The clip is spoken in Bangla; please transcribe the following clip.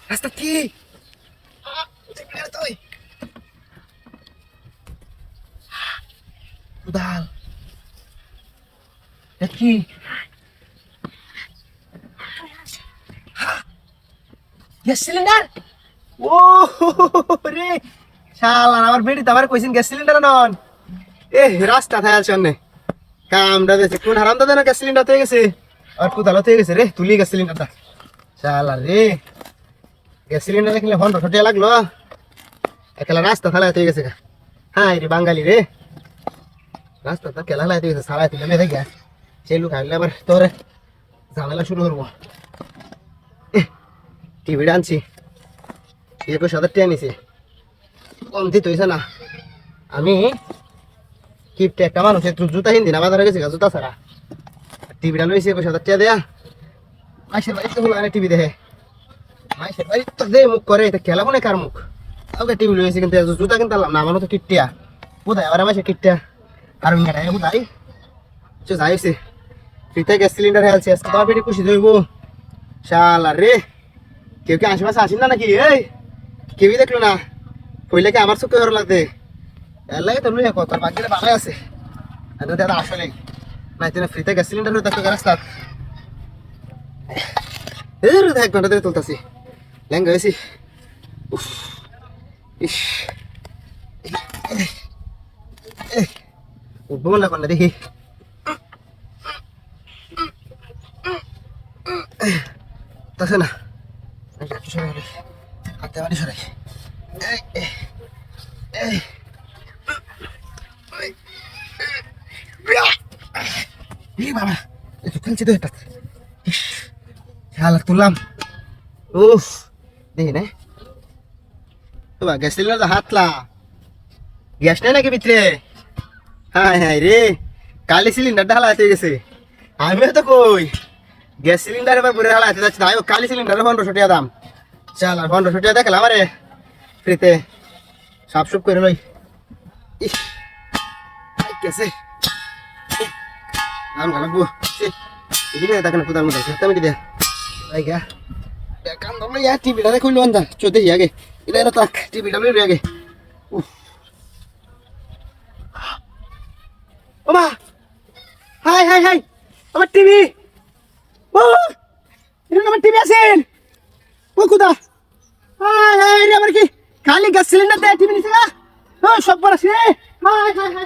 রাস্তা কি উদাল কি গ্যাস সিলিন্ডার ও রে শালা আমার বেটি তো আবার কইছেন গ্যাস সিলিন্ডার নন এ রাস্তা থায়াল চন্নে কামটা দেছে কোন হারাম দাদা না গ্যাস সিলিন্ডার হয়ে গেছে আর কোথাও হয়ে গেছে রে তুলি গ্যাস সিলিন্ডারটা শালা রে গ্যাস সিলিন্ডার দেখলে হন্ড ঠটিয়া লাগলো একলা রাস্তা থালা হয়ে গেছে হ্যাঁ রে বাঙালি রে রাস্তা তো কেলা হয়ে গেছে সারা তুলে মেরে গ্যাস সেই লোক আইলে আবার তোর ঝামেলা শুরু করবো টিভিটা আনছি 21,000 টাকা নিছে কমতি তো হয়েছে না আমি কিপটে একটা মানুষ একটু জুতা হিন্দি না বাজারে গেছি জুতা ছাড়া টিভিটা লইছি 21,000 টাকা দেয়া মাইসের বাড়িতে হলো আনে টিভি দেখে মাইসের বাড়ি তো দে মুখ করে এটা খেলা মনে কার মুখ ওকে টিভি লইছি কিন্তু জুতা কিনতে না আমার তো কিটটিয়া কোথায় আবার মাইসের কিটটিয়া আর কোথায় যাইছে ফ্রিতে গ্যাস সিলিন্ডার হেলছে আজকে তোমার পেটে খুশি ধরবো শালা রে কেউ কি আশেপাশে আসেন না নাকি এই কেউই দেখলো না পইলে কি আমার চোখে ধরো লাগতে এর লাগে তো লুই কত বাকিটা ভালো আছে দাদা আসলে না তুমি ফ্রিতে গ্যাস সিলিন্ডার হয়ে থাকতো রাস্তা এক ঘন্টা ধরে তুলতেছি ল্যাঙ্গা হয়েছি ইস উঠবো না কোনটা দেখি তাছে না হাতে বাড়ি সরাই বাবা একটু খেলছি তো এটা হালাত তুললাম উফ দেখি না তোমার গ্যাস সিলিন্ডার হাতলা গ্যাস নেই নাকি ভিতরে হ্যাঁ হ্যাঁ রে কালি সিলিন্ডারটা হালাতে গেছে আমিও তো কই গ্যাস সিলিন্ডার এবার ঘুরে হালাতে যাচ্ছে তাই কালি সিলিন্ডার 1500 টাকা দাম চাল আর 1500 টাকা দেখলাম আরে ফ্রিতে সাপ সুপ করে লই ইস গেছে নাম লাগবো এদিকে দেখেন কোথার মধ্যে আমি কি দেখ তাই গা কাম দাম না টিভিটা দেখো লন্দা চোদ্দ আগে এটা এলো তাক টিভিটা লই আগে ওমা হাই হাই হাই আমার টিভি ও এটা আমার টিভি আছেন ও কোথা হাই হাই রে আমার কি খালি গ্যাস সিলিন্ডার দেয় টিভি নিছে না ও সব বড় আছে হাই হাই হাই